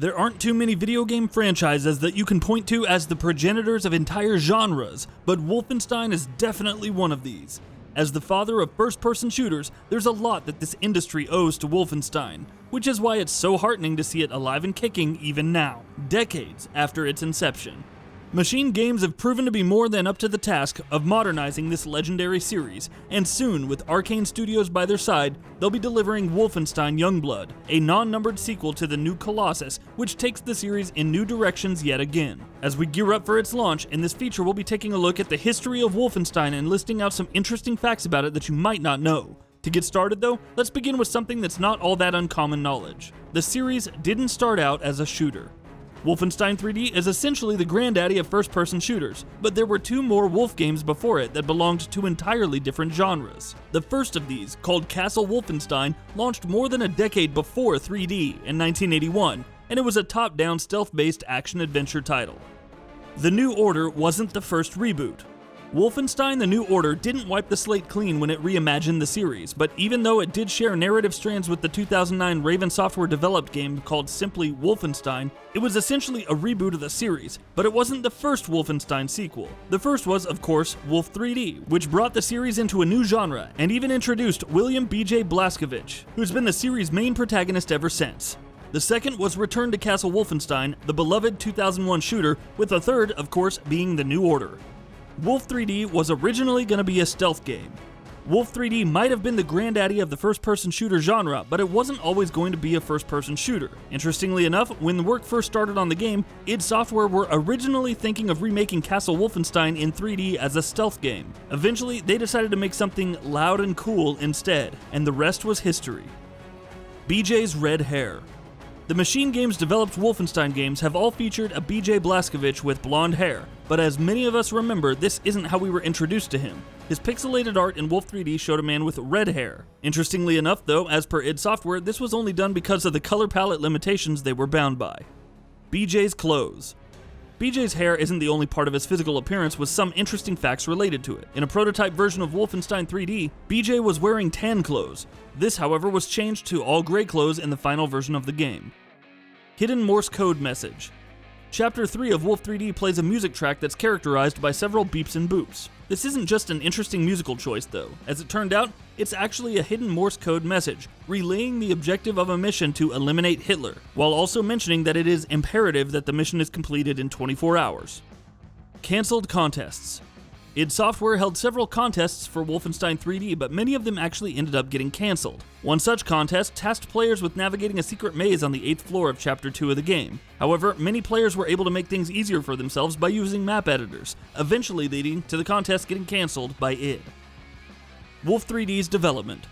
There aren't too many video game franchises that you can point to as the progenitors of entire genres, but Wolfenstein is definitely one of these. As the father of first-person shooters, there's a lot that this industry owes to Wolfenstein, which is why it's so heartening to see it alive and kicking even now, decades after its inception. MachineGames have proven to be more than up to the task of modernizing this legendary series, and soon, with Arkane Studios by their side, they'll be delivering Wolfenstein Youngblood, a non-numbered sequel to the new Colossus, which takes the series in new directions yet again. As we gear up for its launch, in this feature we'll be taking a look at the history of Wolfenstein and listing out some interesting facts about it that you might not know. To get started though, let's begin with something that's not all that uncommon knowledge. The series didn't start out as a shooter. Wolfenstein 3D is essentially the granddaddy of first-person shooters, but there were two more Wolf games before it that belonged to entirely different genres. The first of these, called Castle Wolfenstein, launched more than a decade before 3D in 1981, and it was a top-down stealth-based action-adventure title. The New Order wasn't the first reboot. Wolfenstein: The New Order didn't wipe the slate clean when it reimagined the series, but even though it did share narrative strands with the 2009 Raven Software developed game called simply Wolfenstein, it was essentially a reboot of the series, but it wasn't the first Wolfenstein sequel. The first was, of course, Wolf 3D, which brought the series into a new genre, and even introduced William B.J. Blazkowicz, who's been the series' main protagonist ever since. The second was Return to Castle Wolfenstein, the beloved 2001 shooter, with the third, of course, being The New Order. Wolf 3D was originally going to be a stealth game. Wolf 3D might have been the granddaddy of the first-person shooter genre, but it wasn't always going to be a first-person shooter. Interestingly enough, when the work first started on the game, id Software were originally thinking of remaking Castle Wolfenstein in 3D as a stealth game. Eventually, they decided to make something loud and cool instead, and the rest was history. BJ's red hair. The MachineGames developed Wolfenstein games have all featured a B.J. Blazkowicz with blonde hair, but as many of us remember, this isn't how we were introduced to him. His pixelated art in Wolf 3D showed a man with red hair. Interestingly enough though, as per id Software, this was only done because of the color palette limitations they were bound by. BJ's clothes. BJ's hair isn't the only part of his physical appearance, with some interesting facts related to it. In a prototype version of Wolfenstein 3D, BJ was wearing tan clothes. This, however, was changed to all gray clothes in the final version of the game. Hidden Morse code message. Chapter 3 of Wolf 3D plays a music track that's characterized by several beeps and boops. This isn't just an interesting musical choice though. As it turned out, it's actually a hidden Morse code message, relaying the objective of a mission to eliminate Hitler, while also mentioning that it is imperative that the mission is completed in 24 hours. Cancelled contests. id Software held several contests for Wolfenstein 3D, but many of them actually ended up getting cancelled. One such contest tasked players with navigating a secret maze on the 8th floor of Chapter 2 of the game. However, many players were able to make things easier for themselves by using map editors, eventually leading to the contest getting cancelled by id. Wolf 3D's development.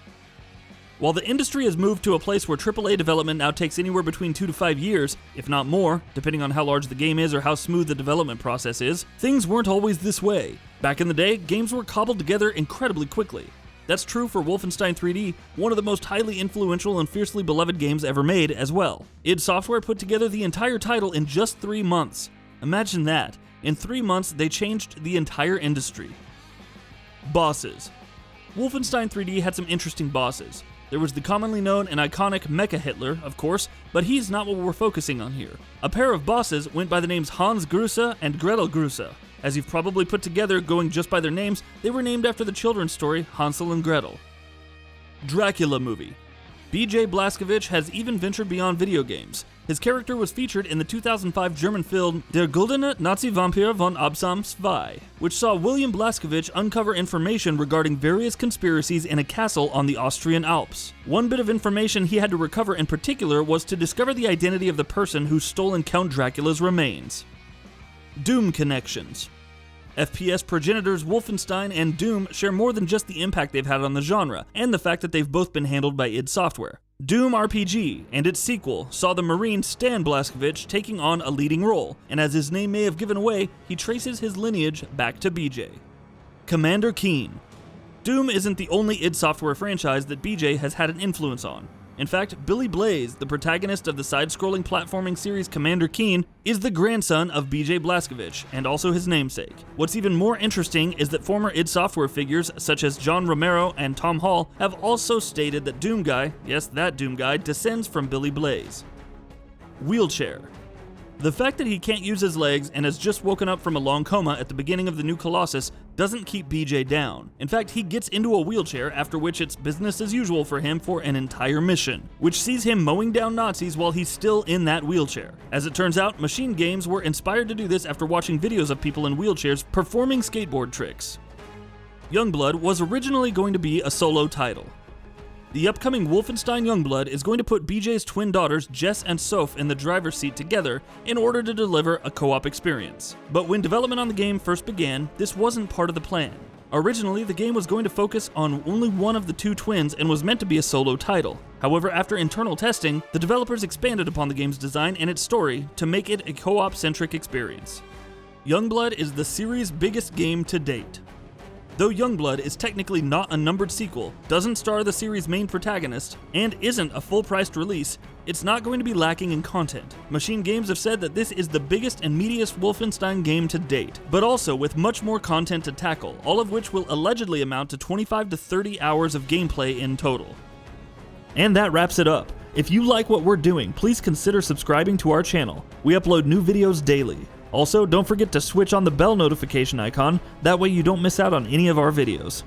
While the industry has moved to a place where AAA development now takes anywhere between 2 to 5 years, if not more, depending on how large the game is or how smooth the development process is, things weren't always this way. Back in the day, games were cobbled together incredibly quickly. That's true for Wolfenstein 3D, one of the most highly influential and fiercely beloved games ever made as well. id Software put together the entire title in just 3 months. Imagine that. In 3 months, they changed the entire industry. Bosses. Wolfenstein 3D had some interesting bosses. There was the commonly known and iconic Mecha Hitler, of course, but he's not what we're focusing on here. A pair of bosses went by the names Hans Grusa and Gretel Grusa. As you've probably put together, going just by their names, they were named after the children's story Hansel and Gretel. Dracula movie. B.J. Blazkowicz has even ventured beyond video games. His character was featured in the 2005 German film Der Goldene Nazi-Vampir von Absum Spy, which saw William Blazkowicz uncover information regarding various conspiracies in a castle on the Austrian Alps. One bit of information he had to recover in particular was to discover the identity of the person who stolen Count Dracula's remains. Doom connections. FPS progenitors Wolfenstein and Doom share more than just the impact they've had on the genre, and the fact that they've both been handled by id Software. Doom RPG and its sequel saw the Marine Stan Blazkowicz taking on a leading role, and as his name may have given away, he traces his lineage back to BJ. Commander Keen. Doom isn't the only id Software franchise that BJ has had an influence on. In fact, Billy Blaze, the protagonist of the side-scrolling platforming series Commander Keen, is the grandson of B.J. Blazkowicz, and also his namesake. What's even more interesting is that former id Software figures such as John Romero and Tom Hall have also stated that Doom Guy, yes that Doom Guy, descends from Billy Blaze. wheelchair. The fact that he can't use his legs and has just woken up from a long coma at the beginning of the new Colossus doesn't keep BJ down. In fact, he gets into a wheelchair, after which it's business as usual for him for an entire mission, which sees him mowing down Nazis while he's still in that wheelchair. As it turns out, MachineGames were inspired to do this after watching videos of people in wheelchairs performing skateboard tricks. Youngblood was originally going to be a solo title. The upcoming Wolfenstein Youngblood is going to put BJ's twin daughters Jess and Soph in the driver's seat together in order to deliver a co-op experience. But when development on the game first began, this wasn't part of the plan. Originally, the game was going to focus on only one of the two twins and was meant to be a solo title. However, after internal testing, the developers expanded upon the game's design and its story to make it a co-op centric experience. Youngblood is the series' biggest game to date. Though Youngblood is technically not a numbered sequel, doesn't star the series' main protagonist, and isn't a full-priced release, it's not going to be lacking in content. MachineGames have said that this is the biggest and meatiest Wolfenstein game to date, but also with much more content to tackle, all of which will allegedly amount to 25 to 30 hours of gameplay in total. And that wraps it up. If you like what we're doing, please consider subscribing to our channel. We upload new videos daily. Also, don't forget to switch on the bell notification icon, that way you don't miss out on any of our videos.